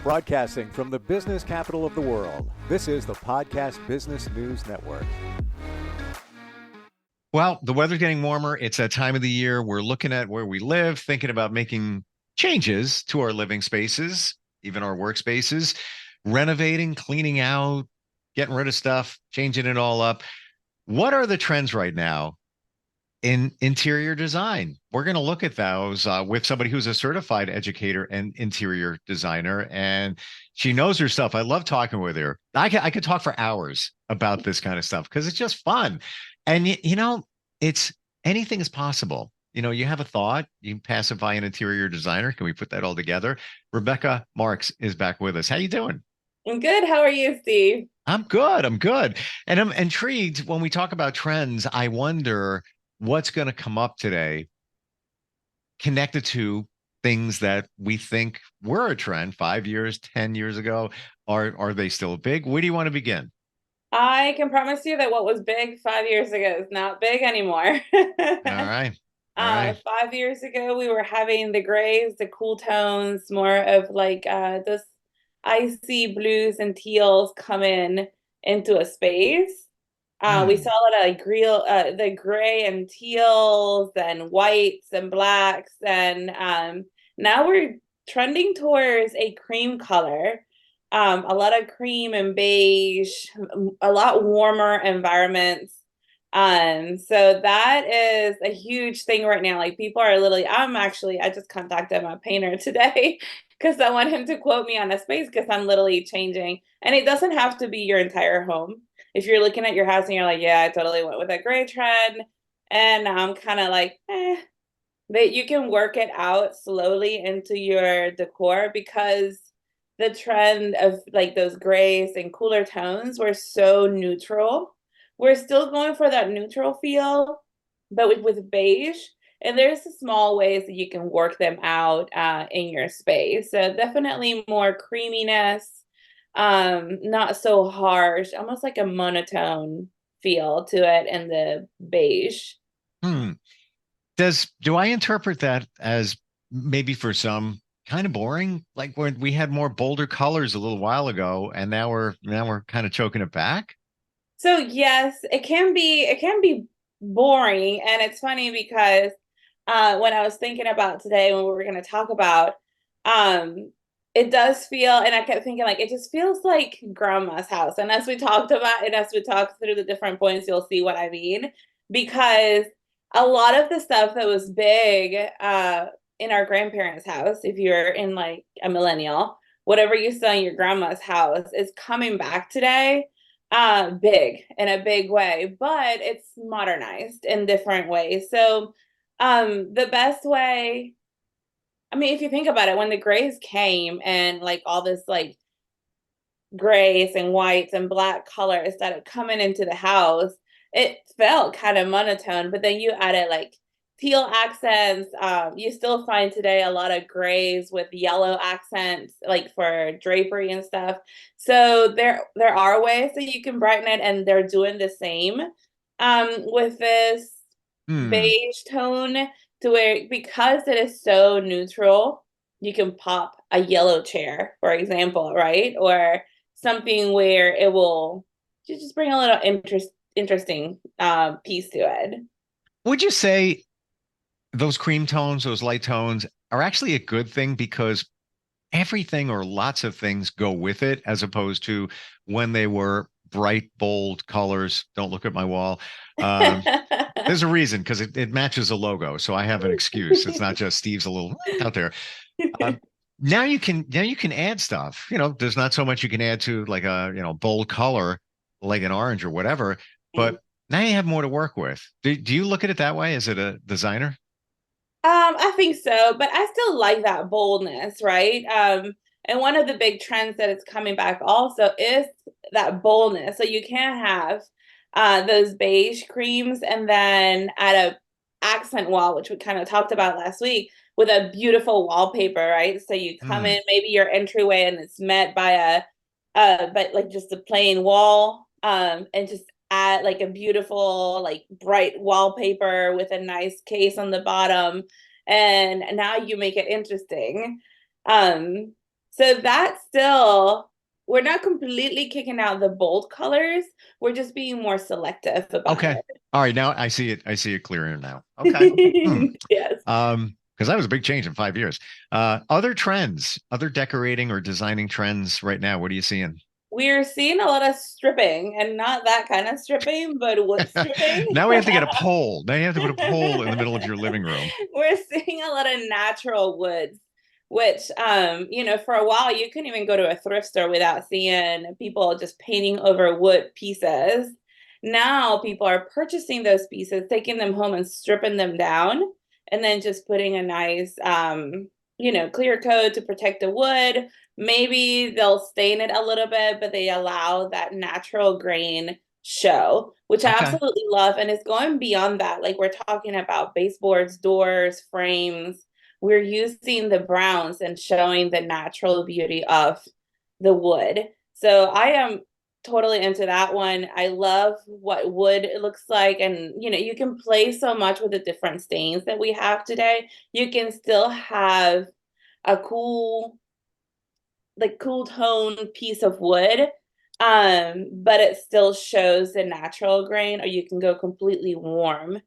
Broadcasting from the business capital of the world, this is the Podcast Business News Network. Well, the weather's getting warmer. It's that time of the year. We're looking at where we live, thinking about making changes to our living spaces, even our workspaces, renovating, cleaning out, getting rid of stuff, changing it all up. What are the trends right now in interior design? We're going to look at those with somebody who's a certified educator and interior designer, and she knows her stuff. I love talking with her. I could talk for hours about this kind of stuff because it's just fun. And it's anything is possible. You have a thought, you pass it by an interior designer. Can we put that all together? Rebecca Marks is back with us. How you doing? I'm good. How are you, Steve? I'm good. I'm good. And I'm intrigued when we talk about trends. I wonder what's going to come up today connected to things that we think were a trend 5 years, 10 years ago. Are they still big? Where do you want to begin? I can promise you that what was big 5 years ago is not big anymore. All right. All right. 5 years ago, we were having the grays, the cool tones, more of like those icy blues and teals come into a space. We saw a lot of like the gray and teals and whites and blacks, and now we're trending towards a cream color. A lot of cream and beige, a lot warmer environments. So that is a huge thing right now. Like people are literally, I just contacted my painter today because I want him to quote me on a space because I'm literally changing. And it doesn't have to be your entire home. If you're looking at your house and you're like, yeah, I totally went with a gray trend. And I'm kind of like, that you can work it out slowly into your decor because the trend of like those grays and cooler tones were so neutral. We're still going for that neutral feel, but with beige. And there's small ways that you can work them out in your space. So definitely more creaminess, not so harsh, almost like a monotone feel to it in the beige. Hmm. Do I interpret that as maybe for some kind of boring? Like when we had more bolder colors a little while ago, and now we're kind of choking it back. So yes, it can be boring, and it's funny because when I was thinking about today when we were going to talk about um it does feel, and I kept thinking like it just feels like grandma's house. And as we talked about and as we talked through the different points, you'll see what I mean, because a lot of the stuff that was big in our grandparents' house, if you're in like a millennial, whatever you saw in your grandma's house is coming back today, big in a big way, but it's modernized in different ways. So the best way, I mean, if you think about it, when the grays came and like all this like grays and whites and black colors started coming into the house, it felt kind of monotone. But then you added like teal accents. You still find today a lot of grays with yellow accents, like for drapery and stuff. So there are ways that you can brighten it, and they're doing the same with this Hmm. beige tone, to where because it is so neutral, you can pop a yellow chair, for example, right? Or something where it will just bring a little interesting piece to it. Would you say those cream tones, those light tones, are actually a good thing because everything or lots of things go with it, as opposed to when they were bright, bold colors? Don't look at my wall. Um, there's a reason because it matches the logo, so I have an excuse. It's not just Steve's a little out there. Um, now you can add stuff. There's not so much you can add to like a bold color like an orange or whatever, but now you have more to work with. Do you look at it that way? Is it a designer? I think so, but I still like that boldness, right? And one of the big trends that is coming back also is that boldness. So you can have those beige creams and then add a accent wall, which we kind of talked about last week, with a beautiful wallpaper, right? So you come Hmm. in, maybe your entryway, and it's met by but like just a plain wall, and just add like a beautiful, like bright wallpaper with a nice case on the bottom, and now you make it interesting. Um, So that's still, we're not completely kicking out the bold colors. We're just being more selective about Okay. it. All right. Now I see it. I see it clearer now. Okay. Yes. Because that was a big change in 5 years. Other trends, other decorating or designing trends right now. What are you seeing? We're seeing a lot of stripping, and not that kind of stripping, but wood stripping. Now we have to get a pole. Now you have to put a pole in the middle of your living room. We're seeing a lot of natural woods, which, for a while you couldn't even go to a thrift store without seeing people just painting over wood pieces. Now people are purchasing those pieces, taking them home and stripping them down, and then just putting a nice, clear coat to protect the wood. Maybe they'll stain it a little bit, but they allow that natural grain show, which I Okay. absolutely love. And it's going beyond that. Like, we're talking about baseboards, doors, frames. We're using the browns and showing the natural beauty of the wood. So I am totally into that one. I love what wood it looks like. And, you can play so much with the different stains that we have today. You can still have a cool tone piece of wood, but it still shows the natural grain, or you can go completely warm.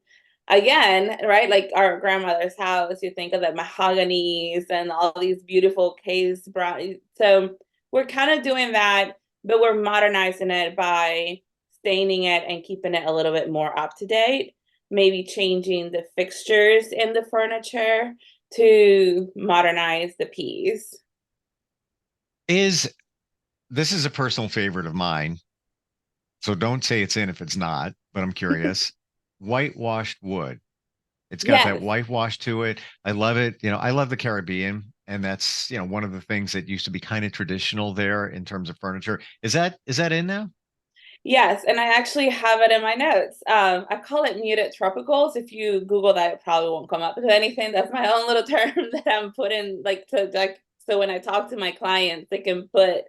Again, right? Like our grandmother's house, you think of the mahoganies and all these beautiful caves brown. So we're kind of doing that, but we're modernizing it by staining it and keeping it a little bit more up to date. Maybe changing the fixtures in the furniture to modernize the piece. Is this is a personal favorite of mine. So don't say it's in if it's not, but I'm curious. Whitewashed wood. It's got that Yes. whitewash to it. I love it. I love the Caribbean, and that's, one of the things that used to be kind of traditional there in terms of furniture. Is that in now? Yes, and I actually have it in my notes. I call it muted tropicals. If you Google that, it probably won't come up with anything. That's my own little term that I'm putting so when I talk to my clients, they can put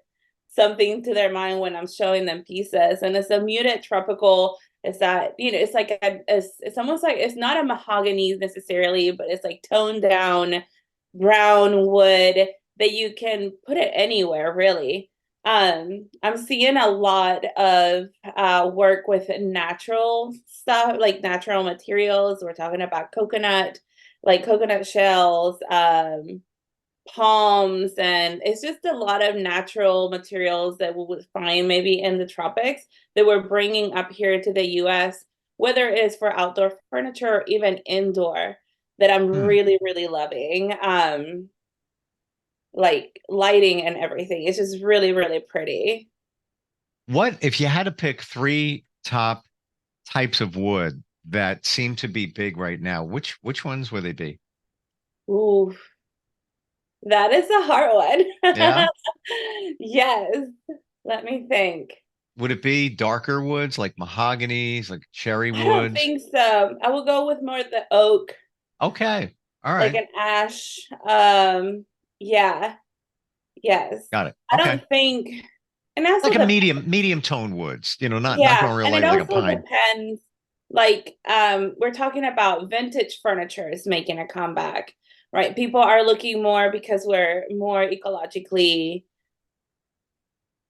something to their mind when I'm showing them pieces. And it's a muted tropical. It's that, it's like it's almost like it's not a mahogany necessarily, but it's like toned down brown wood that you can put it anywhere really. I'm seeing a lot of work with natural stuff, like natural materials. We're talking about coconut, like coconut shells, palms, and it's just a lot of natural materials that we would find maybe in the tropics that we're bringing up here to the US, whether it is for outdoor furniture or even indoor, that I'm Hmm. really, really loving. Like lighting and everything. It's just really, really pretty. What if you had to pick three top types of wood that seem to be big right now? Which ones would they be? Ooh, that is a hard one. Yeah. Yes. Let me think. Would it be darker woods like mahoganies, like cherry I don't woods? think so. I will go with more the oak, Okay. All like right. an ash. Yeah, yes. Got it. I Okay. don't think, and also Like a the medium tone woods, not yeah, going real and it light like a also pine. depends. Like, we're talking about vintage furniture is making a comeback, right? People are looking more because we're more ecologically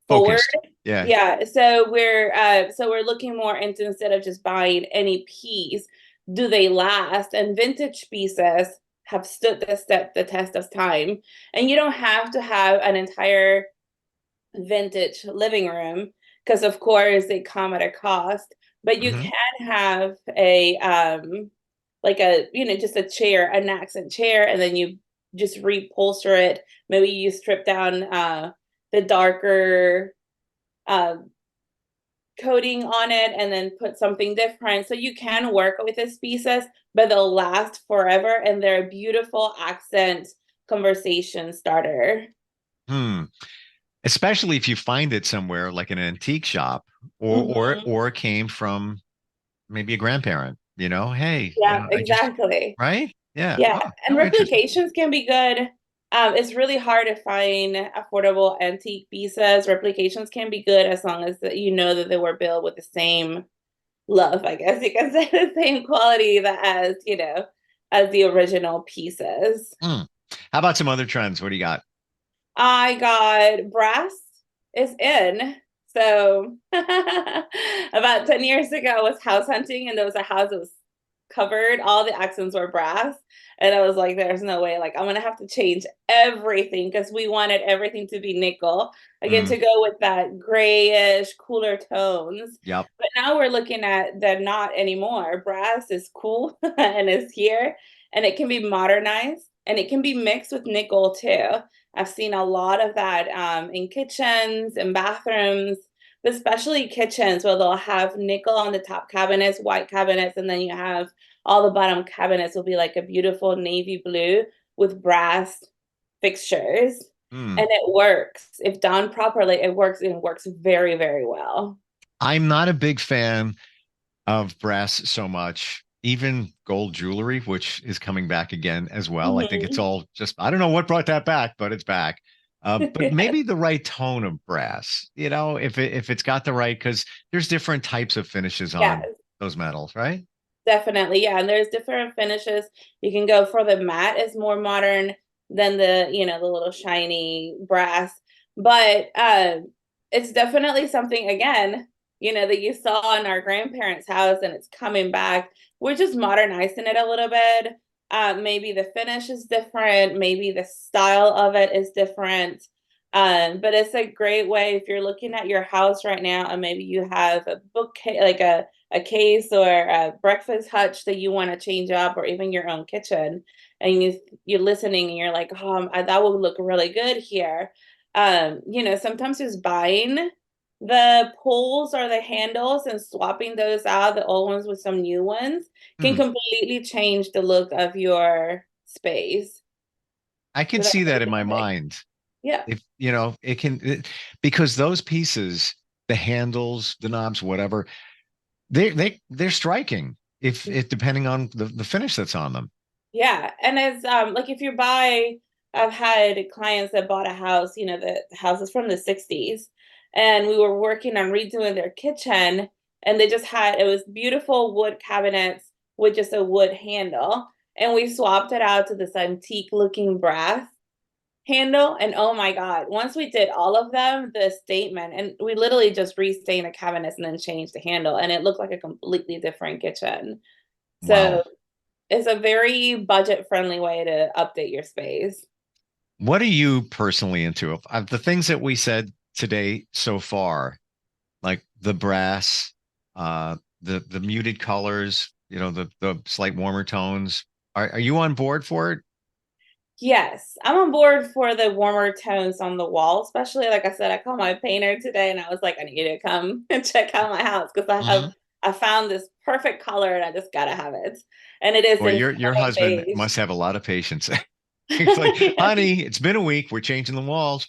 forward. Focused. Yeah. Yeah, so we're looking more into, instead of just buying any piece, do they last? And vintage pieces have stood the test of time. And you don't have to have an entire vintage living room, because of course they come at a cost, but you Hmm. can have a like a just a chair, an accent chair, and then you just repolster it. Maybe you strip down the darker uh coating on it and then put something different, so you can work with these pieces, but they'll last forever and they're a beautiful accent conversation starter. Hmm. Especially if you find it somewhere like an antique shop Hmm. or it came from maybe a grandparent, hey, Yeah, I just exactly. right? Yeah. Yeah, Oh, and oh, interesting. replications can be good. It's really hard to find affordable antique pieces. Replications can be good as long as you know that they were built with the same love, I guess you can say, the same quality that as the original pieces. Hmm. How about some other trends? What do you got? I got brass is in. So about 10 years ago, I was house hunting and there was a house that was covered. All the accents were brass. And I was like, there's no way. Like, I'm going to have to change everything because we wanted everything to be nickel. Again, Mm, to go with that grayish, cooler tones. yep. But now we're looking at that not anymore. Brass is cool and is here. And it can be modernized and it can be mixed with nickel too. I've seen a lot of that in kitchens and bathrooms, but especially kitchens where they'll have nickel on the top cabinets, white cabinets, and then you have all the bottom cabinets will be like a beautiful navy blue with brass fixtures. Mm. And it works. If done properly, it works and works very, very well. I'm not a big fan of brass so much, even gold jewelry, which is coming back again as well. I think it's Mhm. all just, I don't know what brought that back, but it's back. But maybe the right tone of brass, if it's got the right, because there's different types of finishes on Yes. those metals, right? Definitely, yeah, and there's different finishes. You can go for the matte is more modern than the little shiny brass, but it's definitely something again, that you saw in our grandparents' house and it's coming back. We're just modernizing it a little bit. Maybe the finish is different, maybe the style of it is different. But it's a great way if you're looking at your house right now and maybe you have a bookcase, like a case or a breakfast hutch that you want to change up, or even your own kitchen, and you're listening and you're like, oh, that would look really good here. Sometimes just buying the pulls or the handles and swapping those out, the old ones with some new ones, can Hmm. completely change the look of your space. I can So that's see that in really my big. mind. Yeah. If because those pieces, the handles, the knobs, whatever, they're striking. If it depending on the finish that's on them. Yeah, and it's like if you buy, I've had clients that bought a house, the house is from the 60s, and we were working on redoing their kitchen, and they just had it was beautiful wood cabinets with just a wood handle, and we swapped it out to this antique looking brass handle, and oh my God, once we did all of them, the statement, and we literally just restained the cabinets and then changed the handle, and it looked like a completely different kitchen. Wow. So it's a very budget-friendly way to update your space. What are you personally into? Of the things that we said today so far, like the brass, the muted colors, the slight warmer tones. Are you on board for it? Yes, I'm on board for the warmer tones on the wall, especially like I said, I called my painter today and I was like, I need you to come and check out my house because Hmm. I found this perfect color and I just gotta have it. And it is Well, in your stunning husband beige. must have a lot of patience. He's like, honey, it's been a week. We're changing the walls.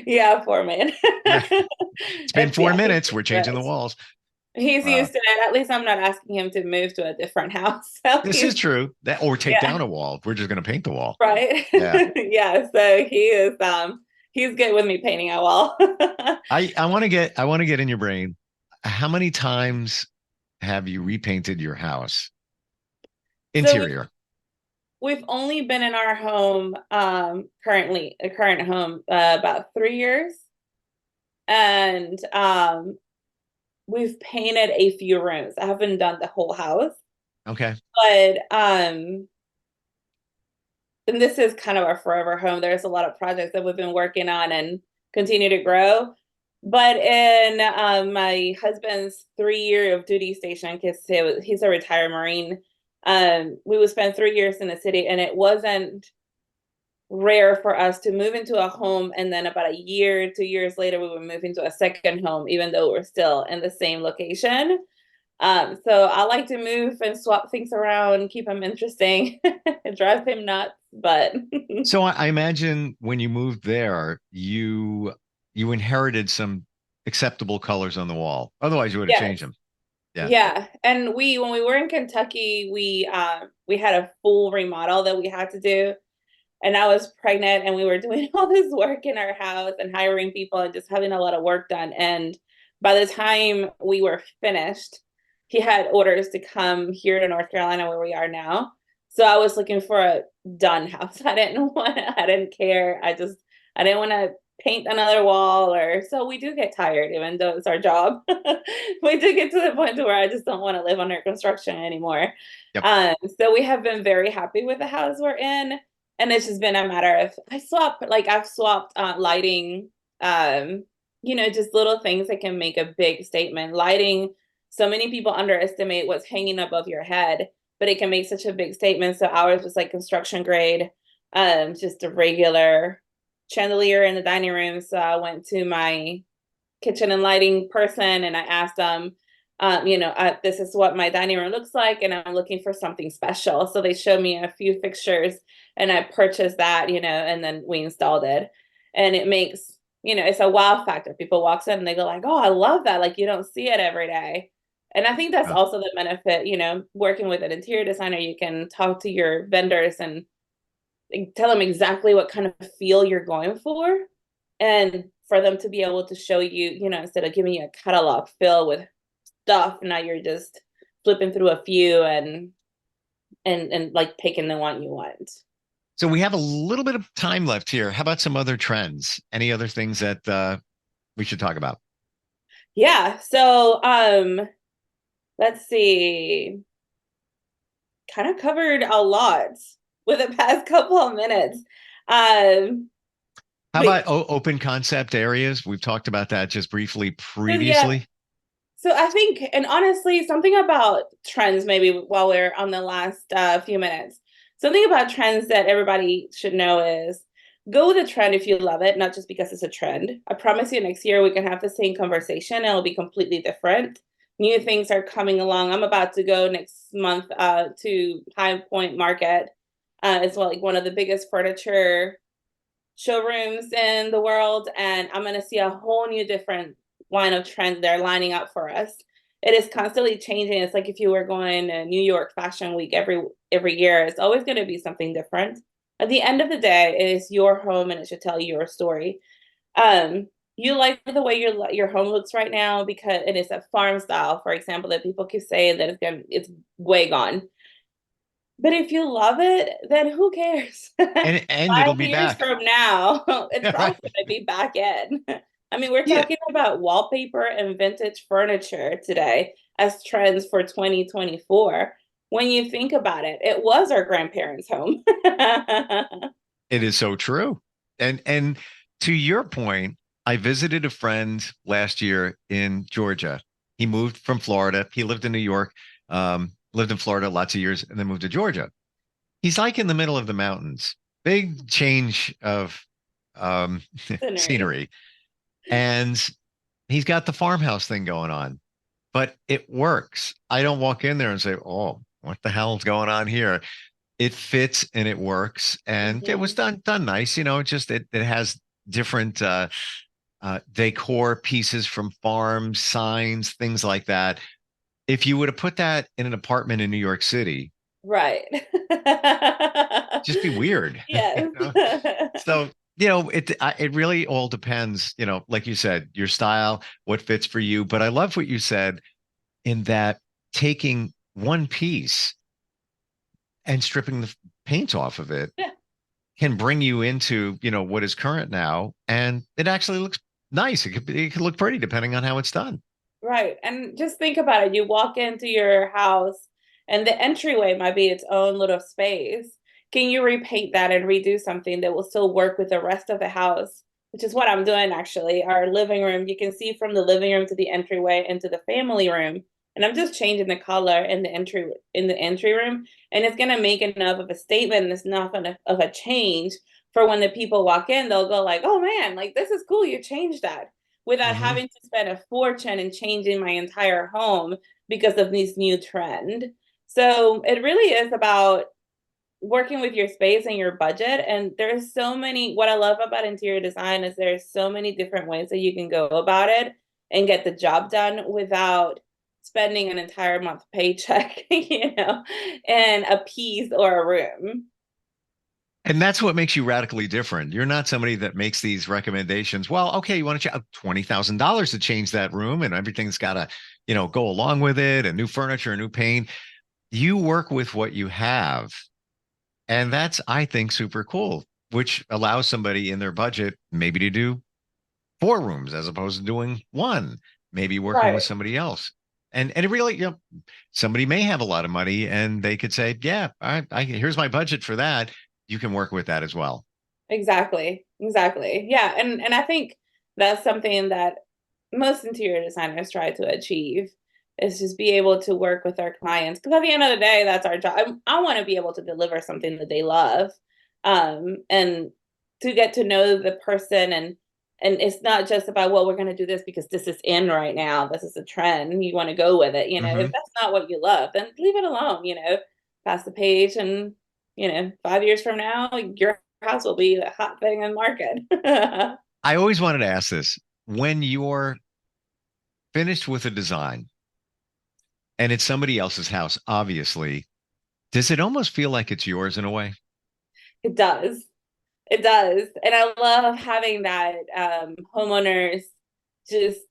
Yeah, poor man. Yeah. It's been It's four yeah, he's minutes. We're used to changing the it. walls. He's Uh, used to it. At least I'm not asking him to move to a different house. So this is he's true. That or take yeah. down a wall. We're just going to paint the wall. Right? Yeah. Yeah, so he's good with me painting a wall. I want to get in your brain. How many times have you repainted your house So interior? we've only been in our home currently, a current home, about 3 years, and we've painted a few rooms. I haven't done the whole house, Okay. but and this is kind of our forever home. There's a lot of projects that we've been working on and continue to grow. But in my husband's 3 year of duty station, because he's a retired Marine, we would spend 3 years in the city, and it wasn't rare for us to move into a home, and then about a year, 2 years later, we would move into a second home, even though we're still in the same location. So I like to move and swap things around, keep him interesting, drive him nuts, but So I imagine when you moved there, you inherited some acceptable colors on the wall. Otherwise, you would have changed yes. them. Yeah. Yeah, and when we were in Kentucky, we had a full remodel that we had to do, and I was pregnant, and we were doing all this work in our house and hiring people and just having a lot of work done. And by the time we were finished, he had orders to come here to North Carolina where we are now. So I was looking for a done house. I didn't care. I didn't want to paint another wall, or so we do get tired, even though it's our job. We do get to the point to where I just don't want to live under construction anymore. Yep. So we have been very happy with the house we're in, and it's just been a matter of I've swapped lighting, just little things that can make a big statement. Lighting, so many people underestimate what's hanging above your head, but it can make such a big statement. So ours was like construction grade, just a regular chandelier in the dining room. So I went to my kitchen and lighting person and I asked them, this is what my dining room looks like, and I'm looking for something special. So they showed me a few fixtures, and I purchased that, and then we installed it. And it makes, it's a wow factor. People walk in and they go like, "Oh, I love that!" Like you don't see it every day. And I think that's also the benefit, working with an interior designer. You can talk to your vendors and tell them exactly what kind of feel you're going for, and for them to be able to show you, instead of giving you a catalog filled with stuff, now you're just flipping through a few and like picking the one you want. So we have a little bit of time left here. How about some other trends? Any other things that we should talk about? Yeah. So let's see. Kind of covered a lot with the past couple of minutes. How about open concept areas? We've talked about that just briefly previously. Yeah. So I think, and honestly, something about trends, maybe while we're on the last few minutes, something about trends that everybody should know is go with a trend if you love it, not just because it's a trend. I promise you next year we can have the same conversation and it'll be completely different. New things are coming along. I'm about to go next month to High Point Market. It's like one of the biggest furniture showrooms in the world, and I'm going to see a whole new different line of trends they're lining up for us. It is constantly changing. It's like if you were going to New York Fashion Week every year, it's always going to be something different. At the end of the day, it is your home and it should tell your story. You like the way your home looks right now because it is a farm style, for example, that people keep saying that it's way gone. But if you love it, then who cares? And it'll be 5 years back. from now, it's probably Right. going to be back in. I mean, we're Yeah. talking about wallpaper and vintage furniture today as trends for 2024. When you think about it, it was our grandparents' home. It is so true. And to your point, I visited a friend last year in Georgia. He moved from Florida. He lived in New York, lived in Florida lots of years, and then moved to Georgia. He's like in the middle of the mountains. Big change of um, Scenery. scenery. And he's got the farmhouse thing going on, but it works. I don't walk in there and say, "Oh, what the hell's going on here?" It fits and it works, and it was done nice. It has different decor pieces from farms, signs, things like that. If you would have put that in an apartment in New York City, Right. just be weird. Yes. So it really all depends. Like you said, your style, what fits for you. But I love what you said in that taking one piece and stripping the paint off of it Yeah. can bring you into what is current now, and it actually looks nice. It could look pretty depending on how it's done. Right. And just think about it. You walk into your house and the entryway might be its own little space. Can you repaint that and redo something that will still work with the rest of the house? Which is what I'm doing actually. Our living room, you can see from the living room to the entryway into the family room. And I'm just changing the color in the entry room. And it's gonna make enough of a statement, and it's enough of a change for when the people walk in, they'll go like, "Oh man, like this is cool, you changed that," without Hmm. having to spend a fortune and changing my entire home because of this new trend. So it really is about working with your space and your budget. And there's so many, what I love about interior design is there's so many different ways that you can go about it and get the job done without spending an entire month paycheck, in a piece or a room. And that's what makes you radically different. You're not somebody that makes these recommendations. Well, okay, you want to $20,000 to change that room, and everything's got to, go along with it, and new furniture, and new paint. You work with what you have, and that's, I think, super cool. which allows somebody in their budget maybe to do 4 rooms as opposed to doing 1, maybe working with somebody else. And it really, somebody may have a lot of money and they could say, yeah, here's my budget for that. You can work with that as well. Exactly. Yeah. And I think that's something that most interior designers try to achieve, is just be able to work with our clients. Because at the end of the day, that's our job. I want to be able to deliver something that they love, and to get to know the person. And it's not just about, well, we're going to do this because this is in right now. This is a trend. You want to go with it. If that's not what you love, then leave it alone, pass the page. And, 5 years from now, your house will be the hot thing in the market. I always wanted to ask this. When you're finished with a design and it's somebody else's house, obviously, does it almost feel like it's yours in a way? It does. It does. And I love having that homeowners just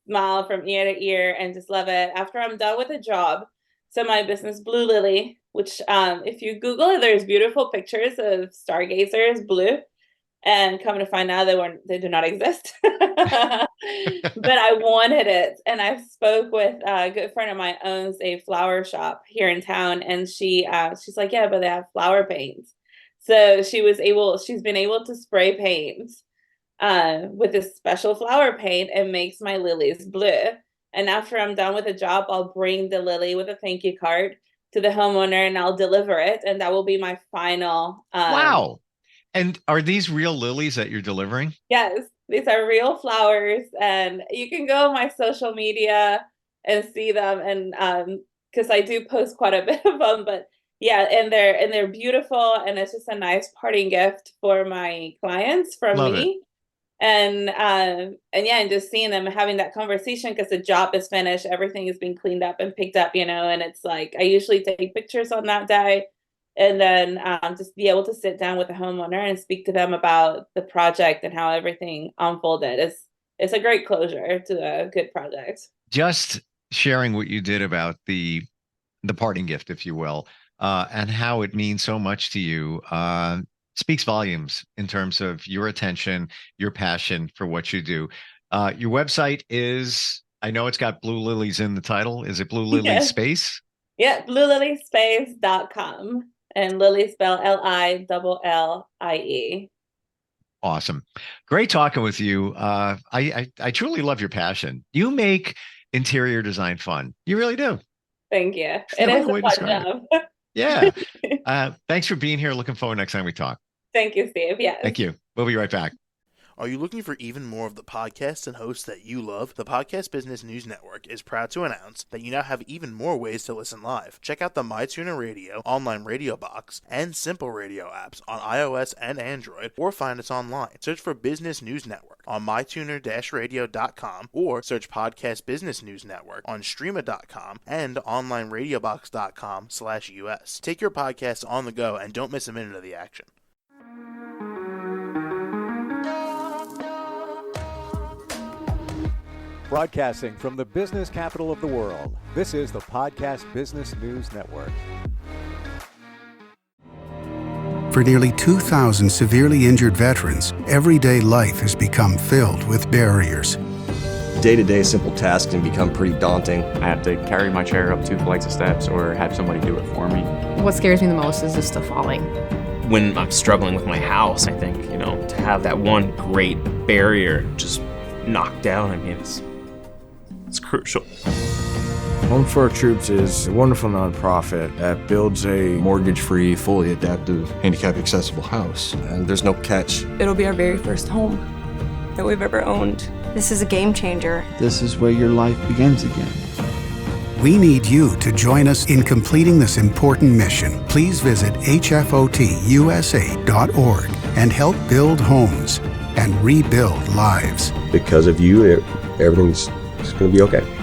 smile from ear to ear and just love it after I'm done with a job. So my business, Blue Lillie, which if you Google it, there's beautiful pictures of stargazers, blue. And come to find out they do not exist. But I wanted it. And I spoke with a good friend of mine owns a flower shop here in town. And she's like, yeah, but they have flower paints. So she's been able to spray paint with this special flower paint, and makes my lilies blue. And after I'm done with the job, I'll bring the lily with a thank you card to the homeowner and I'll deliver it. And that will be my final. Wow. And are these real lilies that you're delivering? Yes, these are real flowers, and you can go on my social media and see them. And because I do post quite a bit of them, but yeah, and they're beautiful, and it's just a nice parting gift for my clients from Love me. It. And yeah, and just seeing them, having that conversation, because the job is finished, everything is being cleaned up and picked up, and it's like I usually take pictures on that day. And then just be able to sit down with the homeowner and speak to them about the project and how everything unfolded. It's a great closure to a good project. Just sharing what you did about the parting gift, if you will, and how it means so much to you, speaks volumes in terms of your attention, your passion for what you do. Your website is, I know it's got Blue Lilies in the title. Is it Blue Lillie Space? Yeah, bluelilliespace.com. And Lillie spelled Lillie. Awesome. Great talking with you. I truly love your passion. You make interior design fun. You really do. Thank you. It is a fun job. Yeah. Thanks for being here. Looking forward next time we talk. Thank you, Steve. Yes. Thank you. We'll be right back. Are you looking for even more of the podcasts and hosts that you love? The Podcast Business News Network is proud to announce that you now have even more ways to listen live. Check out the MyTuner Radio, online radio box, and Simple Radio apps on iOS and Android, or find us online. Search for Business News Network on mytuner-radio.com, or search Podcast Business News Network on streama.com and onlineradiobox.com/US. Take your podcast on the go and don't miss a minute of the action. Broadcasting from the business capital of the world, this is the Podcast Business News Network. For nearly 2,000 severely injured veterans, everyday life has become filled with barriers. Day-to-day simple tasks can become pretty daunting. I have to carry my chair up 2 flights of steps or have somebody do it for me. What scares me the most is just the falling. When I'm struggling with my house, I think, to have that one great barrier just knocked down, it's crucial. Home for Our Troops is a wonderful nonprofit that builds a mortgage-free, fully adaptive, handicap-accessible house. And there's no catch. It'll be our very first home that we've ever owned. This is a game changer. This is where your life begins again. We need you to join us in completing this important mission. Please visit hfotusa.org and help build homes and rebuild lives. Because of you, everything's going to be okay.